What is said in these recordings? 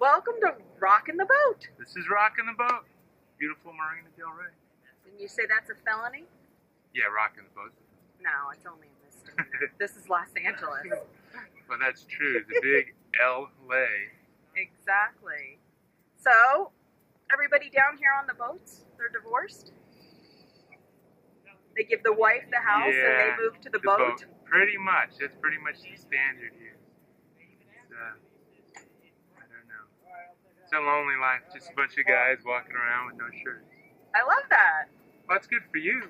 Welcome to Rockin The Boat. This is Rockin The Boat. Beautiful Marina Del Rey. Didn't you say that's a felony? Yeah, Rockin The Boat. No, it's only a misdemeanor. This is Los Angeles. Well, that's true. The big LA. Exactly. So, everybody down here on the boats, they're divorced? They give the wife the house and they move to the boat? Pretty much. That's pretty much the standard here. I don't know. It's a lonely life. Just a bunch of guys walking around with no shirts. I love that. Well, that's good for you.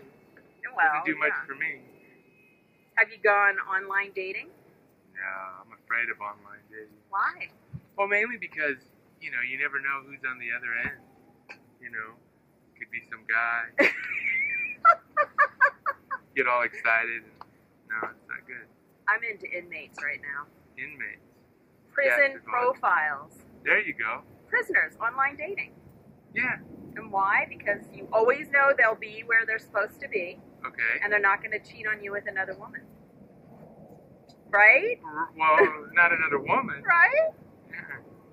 Well, Doesn't do much for me. Have you gone online dating? No, I'm afraid of online dating. Why? Well, mainly because, you never know who's on the other end. Could be some guy. Get all excited. No, it's not good. I'm into inmates right now. Inmates. Prison profiles. There you go. Prisoners, online dating. Yeah. And why? Because you always know they'll be where they're supposed to be. Okay. And they're not going to cheat on you with another woman. Right? Well, not another woman. Right?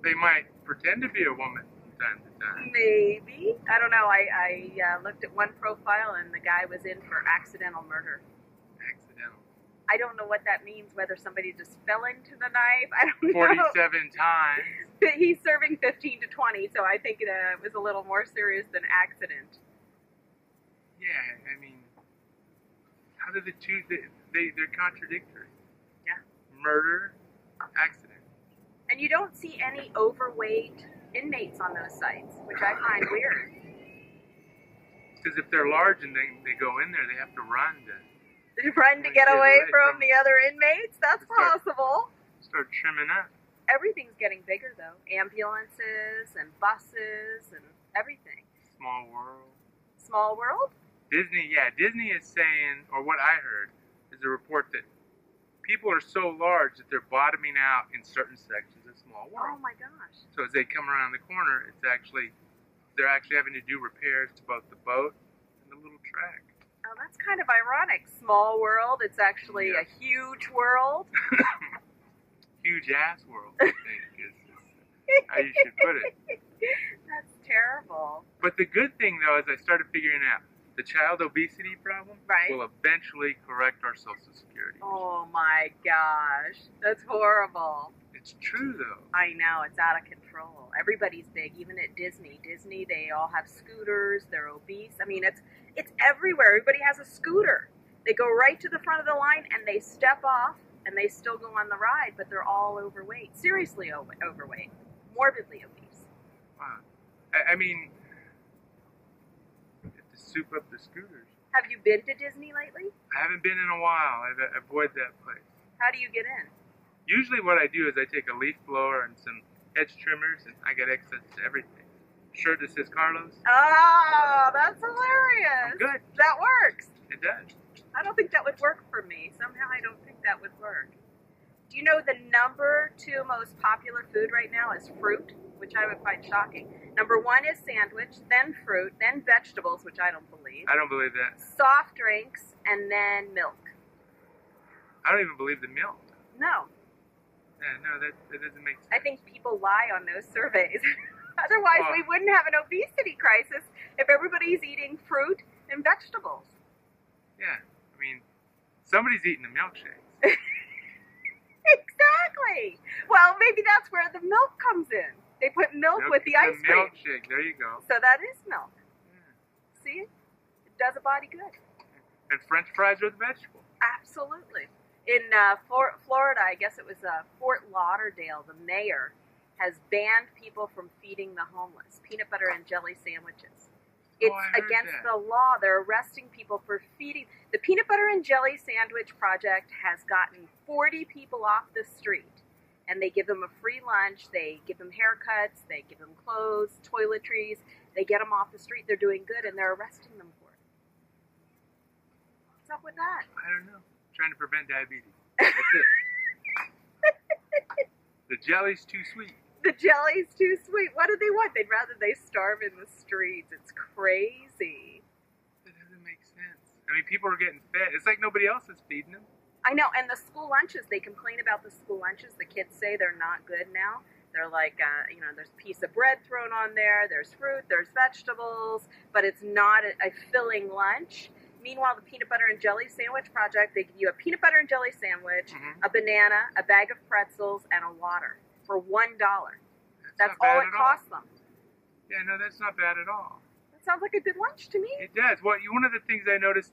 They might pretend to be a woman from time to time. Maybe. I don't know. I looked at one profile and the guy was in for accidental murder. Accidental. I don't know what that means, whether somebody just fell into the knife. I don't know. 47 times. He's serving 15 to 20, so I think it was a little more serious than accident. Yeah, I mean, how do the two, they're contradictory. Yeah. Murder, accident. And you don't see any overweight inmates on those sites, which I find weird. Because if they're large and they go in there, they have to run to get away from the other inmates? That's possible. Start trimming up. Everything's getting bigger, though. Ambulances and buses and everything. Small world. Small world? Disney is saying, or what I heard, is a report that people are so large that they're bottoming out in certain sections of Small World. Oh my gosh. So as they come around the corner, they're actually having to do repairs to both the boat and the little track. Oh, that's kind of ironic. Small world, it's actually a huge world. Huge ass world, I think, is how you should put it. That's terrible. But the good thing, though, is I started figuring out the child obesity problem will eventually correct our Social Security. Oh my gosh, that's horrible. It's true, though. I know, it's out of control. Everybody's big, even at Disney. Disney, they all have scooters, they're obese. I mean, it's everywhere. Everybody has a scooter. They go right to the front of the line and they step off and they still go on the ride, but they're all overweight. Seriously overweight. Morbidly obese. Wow. I mean, soup up the scooters. Have you been to Disney lately? I haven't been in a while. I avoid that place. How do you get in? Usually what I do is I take a leaf blower and some hedge trimmers and I get access to everything. Shirt that says Carlos. Oh, that's hilarious. I'm good. That works. It does. I don't think that would work for me. Somehow I don't think that would work. Do you know the number 2 most popular food right now is fruit, which I would find shocking. Number 1 is sandwich, then fruit, then vegetables, which I don't believe. I don't believe that. Soft drinks, and then milk. I don't even believe the milk. No. Yeah, no, that doesn't make sense. I think people lie on those surveys. Otherwise, we wouldn't have an obesity crisis if everybody's eating fruit and vegetables. Yeah, I mean, somebody's eating the milkshakes. Exactly. Well, maybe that's where the milk comes in. They put milk with the ice cream. Milkshake, there you go. So that is milk. Yeah. See? It does a body good. And French fries with vegetables. Absolutely. In Florida, I guess it was Fort Lauderdale, the mayor has banned people from feeding the homeless peanut butter and jelly sandwiches. It's against the law. They're arresting people for feeding. The peanut butter and jelly sandwich project has gotten 40 people off the street. And they give them a free lunch, they give them haircuts, they give them clothes, toiletries. They get them off the street. They're doing good, and they're arresting them for it. What's up with that? I don't know. Trying to prevent diabetes. That's it. The jelly's too sweet. The jelly's too sweet. What do they want? They'd rather they starve in the streets. It's crazy. That doesn't make sense. I mean, people are getting fed. It's like nobody else is feeding them. I know, and the school lunches, they complain about the school lunches. The kids say they're not good now. They're like, there's a piece of bread thrown on there, there's fruit, there's vegetables, but it's not a filling lunch. Meanwhile, the peanut butter and jelly sandwich project, they give you a peanut butter and jelly sandwich, a banana, a bag of pretzels, and a water for $1. That's all it costs them. Yeah, no, that's not bad at all. That sounds like a good lunch to me. It does. Well, one of the things I noticed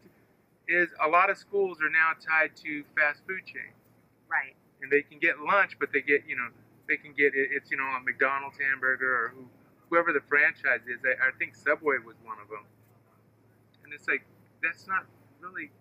is a lot of schools are now tied to fast food chains. Right. And they can get lunch, but they get, they can get it's a McDonald's hamburger or whoever the franchise is. I think Subway was one of them. And it's like, that's not really,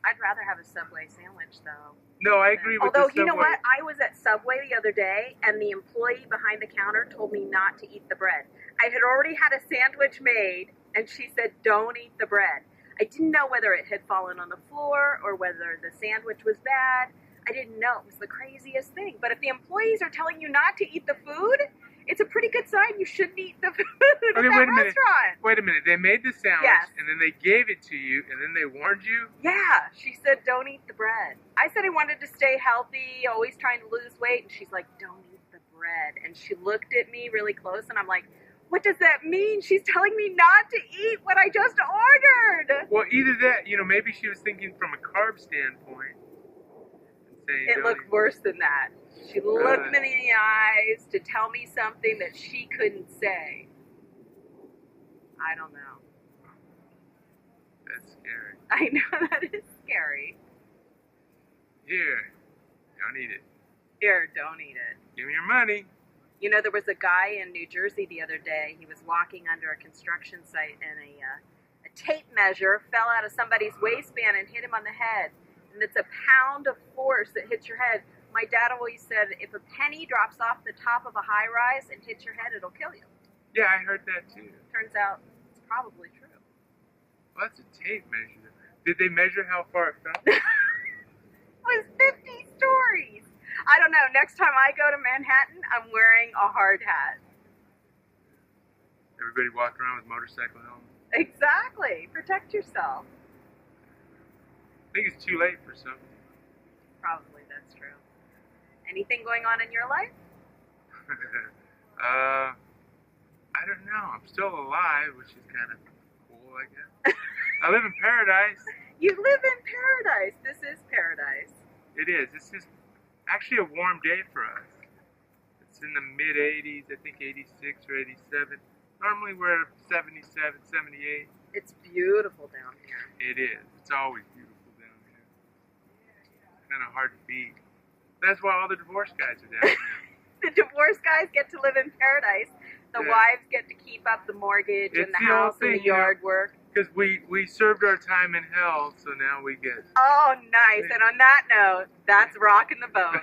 I'd rather have a Subway sandwich, though. No, I agree with Although, the Subway. you know what? I was at Subway the other day, and the employee behind the counter told me not to eat the bread. I had already had a sandwich made, and she said, don't eat the bread. I didn't know whether it had fallen on the floor or whether the sandwich was bad. I didn't know. It was the craziest thing. But if the employees are telling you not to eat the food, it's a pretty good sign you shouldn't eat the food at that restaurant. Wait a minute. They made the sandwich, yes. And then they gave it to you, and then they warned you? Yeah. She said, don't eat the bread. I said I wanted to stay healthy, always trying to lose weight, and she's like, don't eat the bread. And she looked at me really close, and I'm like, what does that mean? She's telling me not to eat what I just ordered. Well, either that, maybe she was thinking from a carb standpoint. Saying, it looked worse than that. She looked me in the eyes to tell me something that she couldn't say. I don't know. That's scary. I know, that is scary. Here, don't eat it. Here, don't eat it. Give me your money. There was a guy in New Jersey the other day. He was walking under a construction site, and a tape measure fell out of somebody's waistband and hit him on the head. And it's a pound of force that hits your head. My dad always said, if a penny drops off the top of a high-rise and hits your head, it'll kill you. Yeah, I heard that too. Turns out it's probably true. Well, that's a tape measure. Did they measure how far it fell? It was 50 stories. I don't know. Next time I go to Manhattan, I'm wearing a hard hat. Everybody walking around with motorcycle helmets? Exactly. Protect yourself. I think it's too late for some. Probably, that's true. Anything going on in your life? I don't know. I'm still alive, which is kind of cool, I guess. I live in paradise. You live in paradise. This is paradise. It is. This is actually a warm day for us. It's in the mid-80s, I think 86 or 87. Normally we're at 77, 78. It's beautiful down here. It is. It's always beautiful down here. It's kind of hard to beat. That's why all the divorced guys are down here. The divorced guys get to live in paradise. The wives get to keep up the mortgage and the house and the yard work. Because we served our time in hell, so now we get... Oh, nice. And on that note, that's Rockin' the Boat.